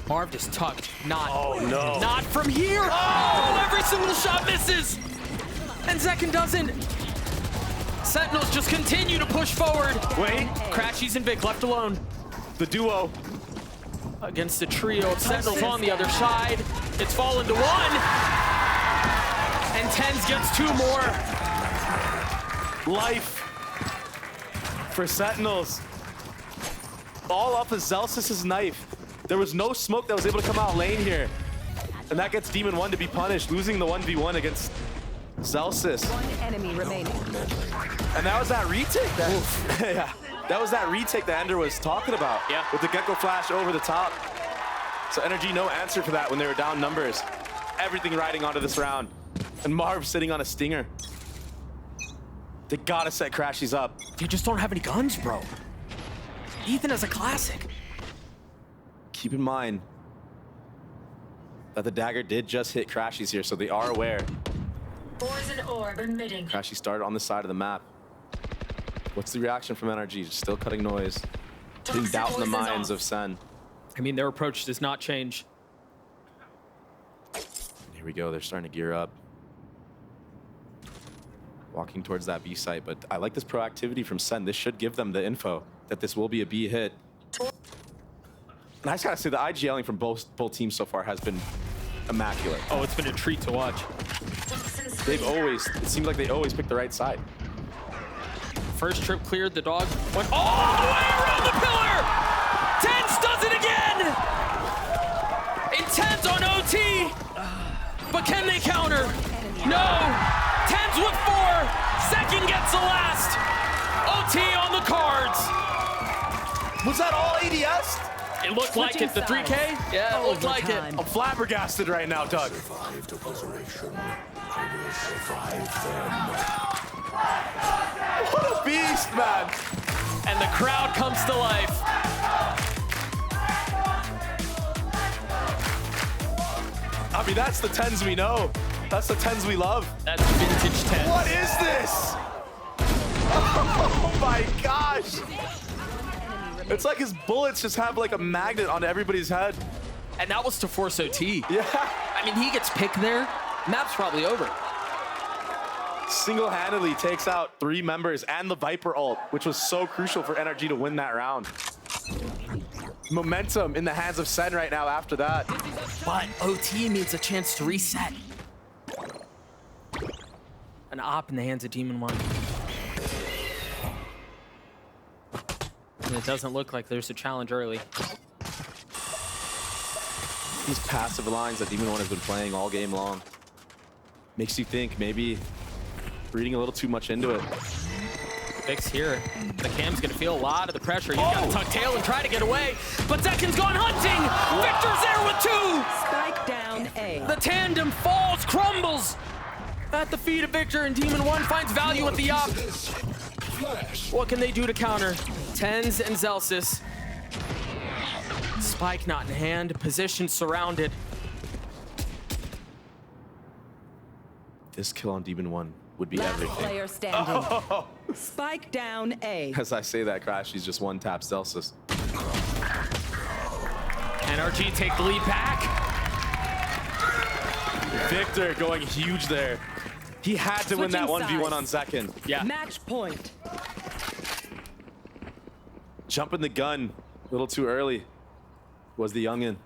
Marv just tucked. Not from here. Oh, every single shot misses. And Zekken doesn't. Sentinels just continue to push forward. Wait. Crashies and Vic left alone. The duo. Against the trio of Sentinels on the other side. It's fallen to one. And Tens gets two more. Life for Sentinels. All off of Celsius's knife. There was no smoke that was able to come out lane here. And that gets Demon 1 to be punished, losing the 1v1 against Celsius. One enemy remaining. And that was that retake that, yeah, that was that retake that Ender was talking about. Yeah. With the Gecko Flash over the top. So NRG, no answer for that when they were down numbers. Everything riding onto this round. And Marv sitting on a stinger. They gotta set Crashies up. They just don't have any guns, bro. Ethan is a classic. Keep in mind that the dagger did just hit Crashies here, so they are aware. Poison orb emitting. Crashy started on the side of the map. What's the reaction from NRG? Just still cutting noise. Putting doubt in the minds of SEN. I mean, their approach does not change. Here we go, they're starting to gear up. Walking towards that B site, but I like this proactivity from SEN. This should give them the info that this will be a B hit. And I just gotta say, the IGLing from both teams so far has been immaculate. Oh, it's been a treat to watch. They've always, it seems like they always pick the right side. First trip cleared, the dog went all the way around the pillar! Tens does it again! Intense on OT! But can they counter? No! Tens with 4! Second gets the last! OT on the cards! Was that all ADS? It looked like it. The 3K? Yeah, it looked like it. I'm flabbergasted right now, Doug. Survived obliteration. I will survive them. What a beast, man. And the crowd comes to life. I mean, that's the Tens we know. That's the Tens we love. That's vintage Tens. What is this? Oh my gosh. It's like his bullets just have like a magnet on everybody's head. And that was to force OT. Yeah. I mean, he gets picked there. Map's probably over. Single-handedly takes out 3 members and the Viper ult, which was so crucial for NRG to win that round. momentum in the hands of Sen right now after that. But OT means a chance to reset. An op in the hands of Demon One. And it doesn't look like there's a challenge early. These passive lines that Demon One has been playing all game long makes you think maybe reading a little too much into it. Fix here. The Cam's gonna feel a lot of the pressure. He's gotta tuck tail and try to get away, but Zekin's gone hunting! Victor's there with 2! Spike down A. The tandem falls, crumbles at the feet of Victor, and Demon One finds value at the op. What can they do to counter? Tens and Zelsis. Spike not in hand, position surrounded. This kill on Demon One would be Last everything. player standing. Spike down A. As I say that, Crash, he's just one tap Celsius. NRG take the lead back. Victor going huge there. He had to win that Switching 1v1 on sides. Zekin. Yeah. Match point. Jumping the gun a little too early was the youngin.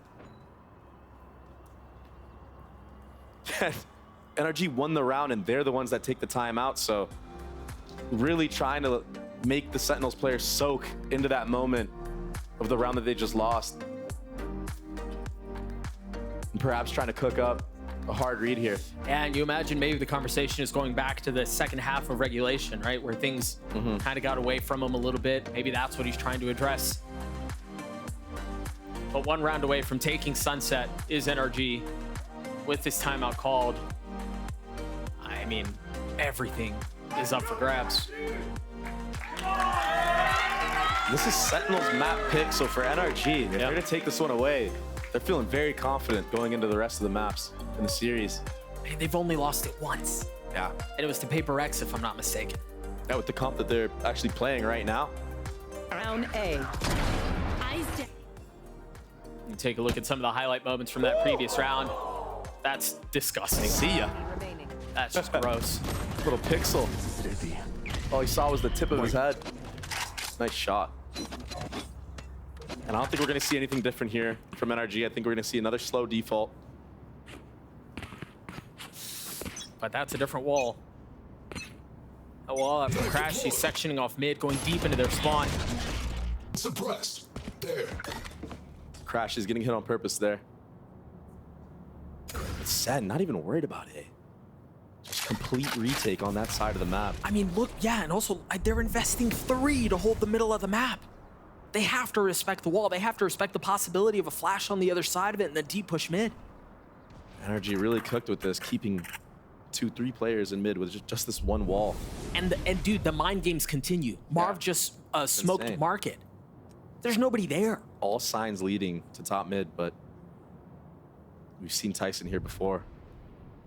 NRG won the round, and they're the ones that take the timeout, so really trying to make the Sentinels players soak into that moment of the round that they just lost. And perhaps trying to cook up a hard read here. And you imagine maybe the conversation is going back to the second half of regulation, right? Where things kind of got away from him a little bit. Maybe that's what he's trying to address. But one round away from taking Sunset is NRG with this timeout called. I mean, everything is up for grabs. This is Sentinel's map pick, so for NRG, if they're going to take this one away, they're feeling very confident going into the rest of the maps in the series. Hey, they've only lost it once. Yeah. And it was to Paper X, if I'm not mistaken. Yeah, with the comp that they're actually playing right now. Round A. Eyes down. You take a look at some of the highlight moments from that previous round. That's disgusting. See ya. Remaining. That's just gross. Little pixel. All he saw was the tip of his head. Nice shot. And I don't think we're going to see anything different here from NRG. I think we're going to see another slow default. But that's a different wall. A wall after Crash, he's sectioning off mid, going deep into their spawn. Suppressed. There. Crash is getting hit on purpose there. But Sen, not even worried about it. Just complete retake on that side of the map. I mean, look, yeah, and also they're investing 3 to hold the middle of the map. They have to respect the wall. They have to respect the possibility of a flash on the other side of it and the deep push mid. NRG really cooked with this, keeping 2-3 players in mid with just this one wall. And dude, the mind games continue. Marv just smoked insane. market. There's nobody there. All signs leading to top mid, but we've seen Tyson here before.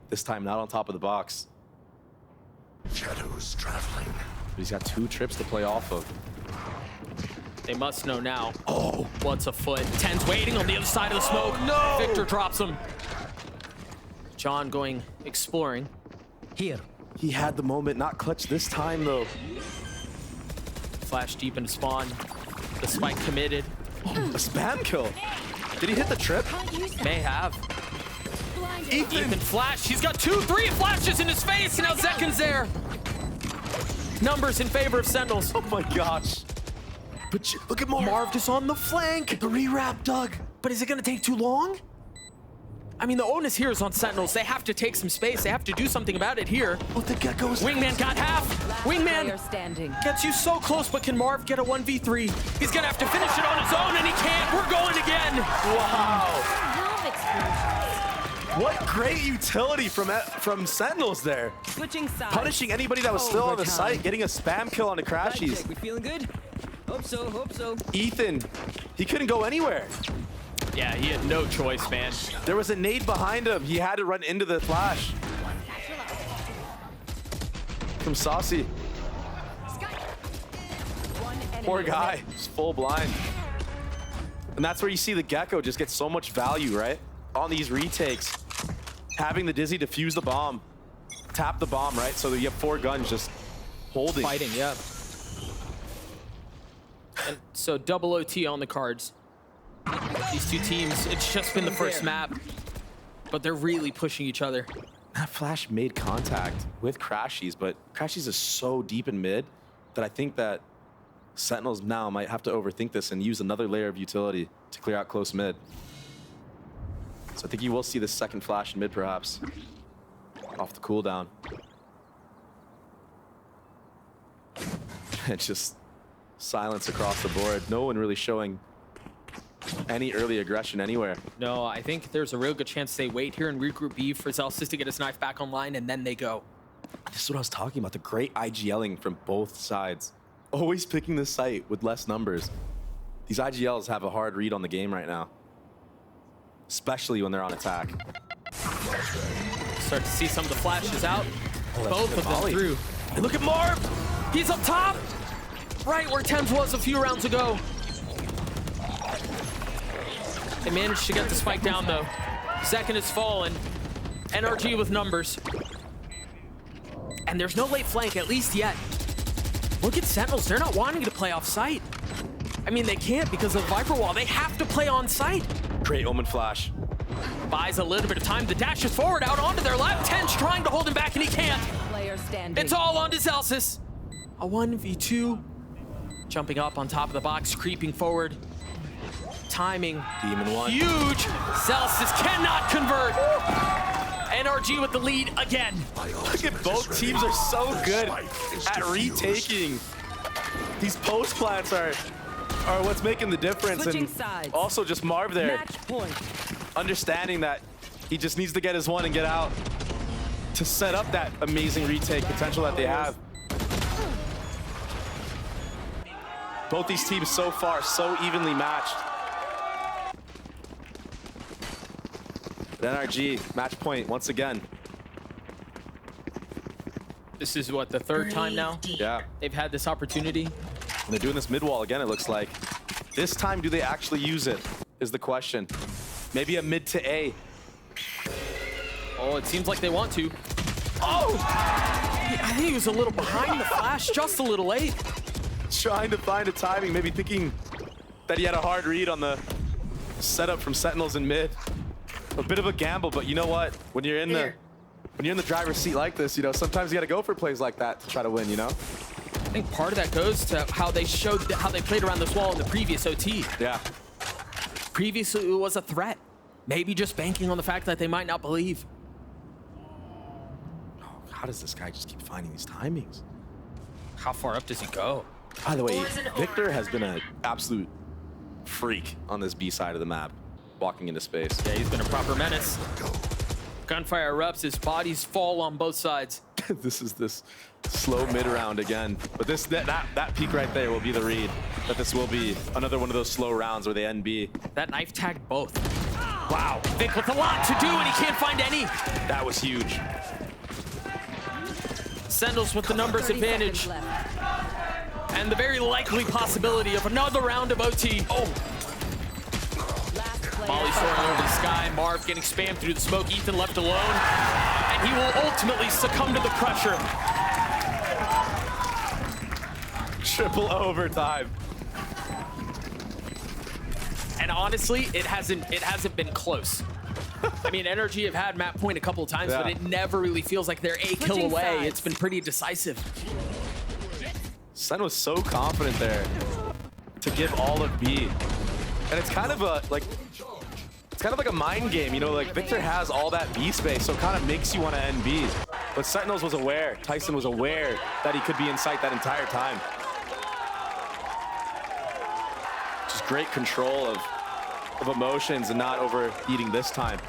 This time not on top of the box. Shadows traveling. But he's got 2 trips to play off of. They must know now. Oh, what's afoot? Ten's waiting on the other side of the smoke. No! Victor drops him. John going exploring. Here. He had the moment, not clutch this time though. Flash deep into spawn. The spike committed. A spam kill. Did he hit the trip? May have. Ethan flash. He's got 2-3 flashes in his face, and now Zekin's there. Numbers in favor of Sentinels. Oh my gosh. But look at Marv just on the flank. The rewrap, Doug. But is it going to take too long? I mean, the onus here is on Sentinels. They have to take some space. They have to do something about it here. What the geckos? Wingman got half. Player Wingman standing. gets you so close, but can Marv get a 1v3? He's going to have to finish it on his own, and he can't. We're going again. Wow. Love explosion. What great utility from Sentinels there. Switching sides. Punishing anybody that was still on the Overtime. site, getting a spam kill on the Crashies. We feeling good? Hope so, hope so. Ethan, he couldn't go anywhere. Yeah, he had no choice, man. There was a nade behind him. He had to run into the flash. From Saucy. One enemy Poor guy, remaining. just full blind. And that's where you see the Gecko just get so much value, right? On these retakes. Having the Dizzy defuse the bomb. Tap the bomb, right? So that you have 4 guns just holding. Fighting, yeah. And so double OT on the cards. These two teams, it's just been the first map, but they're really pushing each other. That flash made contact with Crashies, but Crashies is so deep in mid that I think that Sentinels now might have to overthink this and use another layer of utility to clear out close mid. So I think you will see the second flash in mid, perhaps, off the cooldown. It's just silence across the board. No one really showing any early aggression anywhere. No, I think there's a real good chance they wait here and regroup B for Zelsis to get his knife back online, and then they go. This is what I was talking about, the great IGLing from both sides. Always picking the site with less numbers. These IGLs have a hard read on the game right now, especially when they're on attack. Start to see some of the flashes out. Both of them through. And look at Marv! He's up top! Right where Thames was a few rounds ago. They managed to get the spike down, though. Second has fallen. NRG with numbers. And there's no late flank, at least yet. Look at Sentinels. They're not wanting to play off site. I mean, they can't because of the Viper Wall. They have to play on site. Great Omen flash. Buys a little bit of time. The dash is forward out onto their left. Ten's trying to hold him back, and he can't. Player standing. It's all on to Zelsis. A 1v2. Jumping up on top of the box, creeping forward. Timing. Demon one. Huge. Zelsis cannot convert. NRG with the lead again. Look at both teams are so good at retaking. These post plants are what's making the difference. Switching and sides. Also just Marv there, Match point. understanding that he just needs to get his one and get out to set up that amazing retake potential that they have. Both these teams so far so evenly matched. But NRG, match point once again. This is what, the third time now? Yeah. They've had this opportunity. And they're doing this mid wall again, it looks like. This time, do they actually use it, is the question. Maybe a mid to A. Oh, it seems like they want to. Oh! I think he was a little behind the flash, just a little late. Trying to find a timing, maybe thinking that he had a hard read on the setup from Sentinels in mid. A bit of a gamble, but you know what? When you're in the driver's seat like this, you know, sometimes you gotta go for plays like that to try to win, you know? I think part of that goes to how they showed how they played around this wall in the previous OT. Yeah. Previously, it was a threat. Maybe just banking on the fact that they might not believe. How does this guy just keep finding these timings? How far up does he go? By the way, Victor has been an absolute freak on this B side of the map, walking into space. Yeah, he's been a proper menace. Gunfire erupts, his bodies fall on both sides. This is this slow mid round again. But that peak right there will be the read. That this will be another one of those slow rounds where they end B. That knife tagged both. Wow, Vic with a lot to do and he can't find any. That was huge. Sentinels with the numbers advantage. And the very likely possibility of another round of OT. Oh! Molly soaring over the sky. Marv getting spammed through the smoke. Ethan left alone. And he will ultimately succumb to the pressure. Triple overtime. And honestly, it hasn't been close. I mean, NRG have had map point a couple of times, but it never really feels like they're a kill away. It's been pretty decisive. Sen was so confident there to give all of B. And it's kind of like a mind game, you know, like Victor has all that B space, so it kind of makes you want to end B. But Sentinels was aware, Tyson was aware that he could be in sight that entire time. Just great control of emotions and not overeating this time.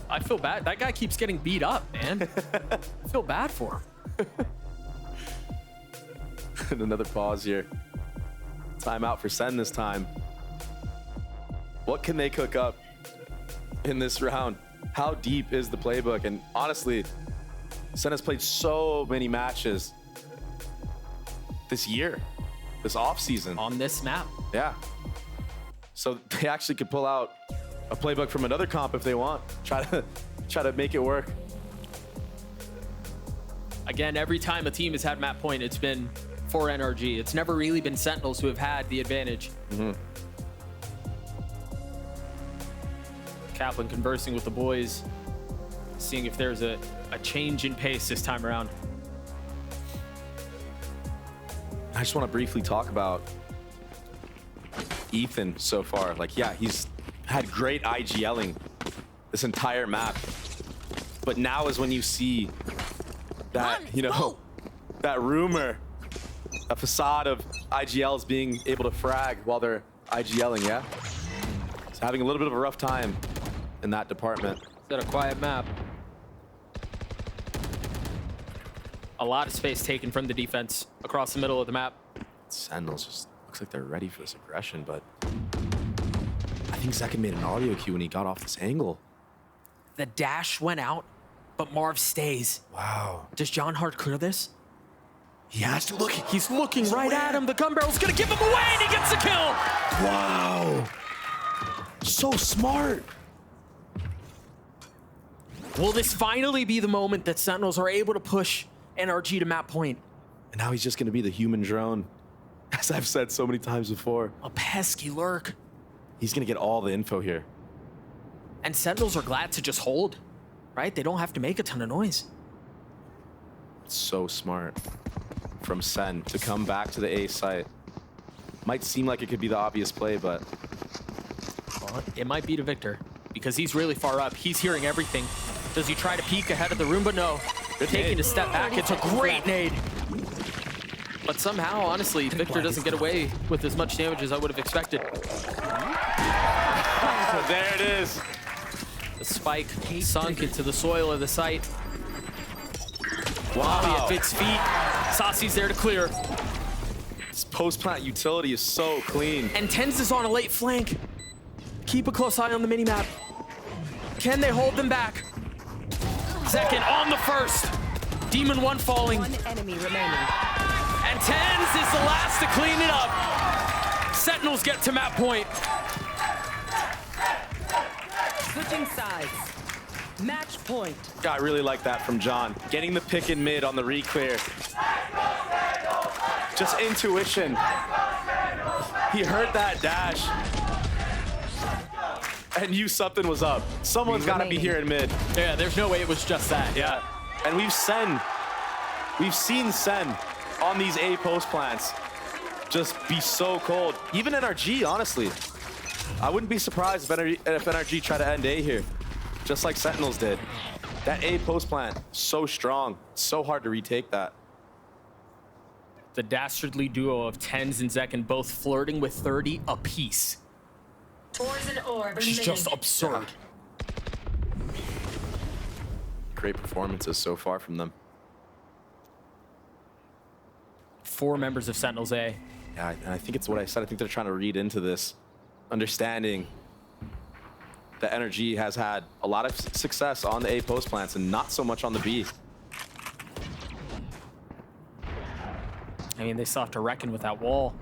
I feel bad. That guy keeps getting beat up, man. I feel bad for him. And another pause here. Timeout for Sen this time. What can they cook up in this round? How deep is the playbook? And honestly, Sen has played so many matches this year, this offseason. On this map. Yeah. So they actually could pull out a playbook from another comp if they want. Try to make it work. Again, every time a team has had map point, it's been for NRG. It's never really been Sentinels who have had the advantage. Kaplan conversing with the boys, seeing if there's a change in pace this time around. I just want to briefly talk about Ethan so far. Like, yeah, he's had great IGLing this entire map. But now is when you see that, you know, that rumor, a facade of IGLs being able to frag while they're IGLing, yeah? He's having a little bit of a rough time in that department. Is that a quiet map? A lot of space taken from the defense across the middle of the map. Sentinels just looks like they're ready for this aggression, but I think Zekin made an audio cue when he got off this angle. The dash went out, but Marv stays. Wow. Does John Hart clear this? He has to look. He's looking right at him. The gun barrel's gonna give him away, and he gets the kill. Wow. So smart. Will this finally be the moment that Sentinels are able to push NRG to map point? And now he's just going to be the human drone. As I've said so many times before. A pesky lurk. He's going to get all the info here. And Sentinels are glad to just hold, right? They don't have to make a ton of noise. It's so smart from Sen to come back to the A site. Might seem like it could be the obvious play, but it might be to Victor because he's really far up. He's hearing everything. Does he try to peek ahead of the Roomba? No. They're taking a step back. It's a great nade. But somehow, honestly, Victor doesn't get away with as much damage as I would have expected. There it is. The spike sunk into the soil of the site. Wow. At Fit's feet. Saucy's there to clear. This post-plant utility is so clean. And Tens is on a late flank. Keep a close eye on the minimap. Can they hold them back? Second on the first. Demon 1 falling. One enemy remaining. And Tens is the last to clean it up. Sentinels get to map point. Switching sides. Match point. I really like that from John. Getting the pick in mid on the re-clear. Just intuition. He heard that dash. And knew something was up. Someone's got to be here in mid. Yeah, there's no way it was just that. Yeah. And we've seen Sen on these A post plants just be so cold. Even NRG, honestly. I wouldn't be surprised if NRG tried to end A here, just like Sentinels did. That A post plant, so strong. So hard to retake that. The dastardly duo of Tens and Zekin both flirting with 30 apiece. Which is just absurd. Great performances so far from them. 4 members of Sentinels A. Yeah, and I think it's what I said. I think they're trying to read into this, understanding that NRG has had a lot of success on the A post plants and not so much on the B. I mean, they still have to reckon with that wall.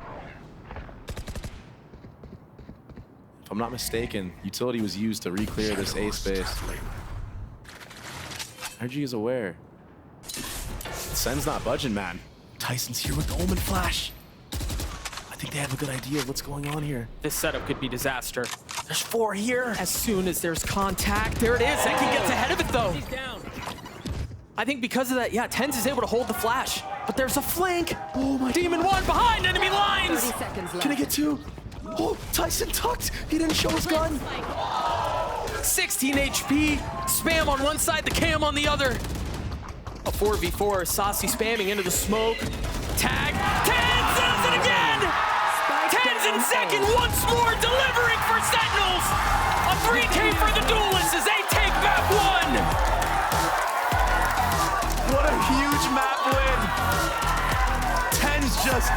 If I'm not mistaken, utility was used to re-clear this A space. NRG is aware. Sen's not budging, man. Tyson's here with the Omen Flash. I think they have a good idea of what's going on here. This setup could be disaster. There's 4 here. As soon as there's contact, there it is. Zekin gets ahead of it, though. I think because of that, yeah, Tens is able to hold the flash. But there's a flank. Oh my. Demon 1 behind enemy lines. 30 seconds left. Can I get 2? Oh, Tyson tucked. He didn't show his gun. 16 HP. Spam on one side, the cam on the other. A 4v4. Saucy spamming into the smoke. Tag. Tens does it again. Tens in second once more, delivering for Sentinels. A 3K for the Duelists as they take map 1. What a huge map win. Ten's just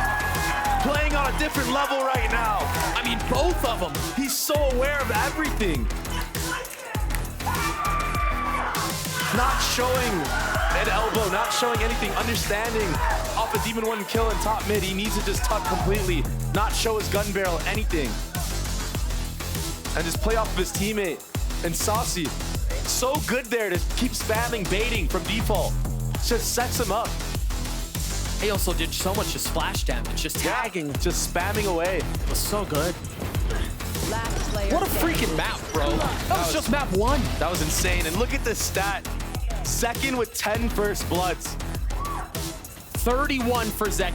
playing on a different level right now. I mean, both of them. He's so aware of everything. Not showing an elbow, not showing anything, understanding off a Demon 1 kill in top mid. He needs to just tuck completely, not show his gun barrel, anything. And just play off of his teammate. And Saucy, so good there to keep spamming baiting from default. Just sets him up. He also did so much just splash damage, just tagging. Just spamming away. It was so good. Last player What a standing. freaking map, bro. That was just map 1. That was insane. And look at this stat. Second with 10 first bloods. 31 for Zek.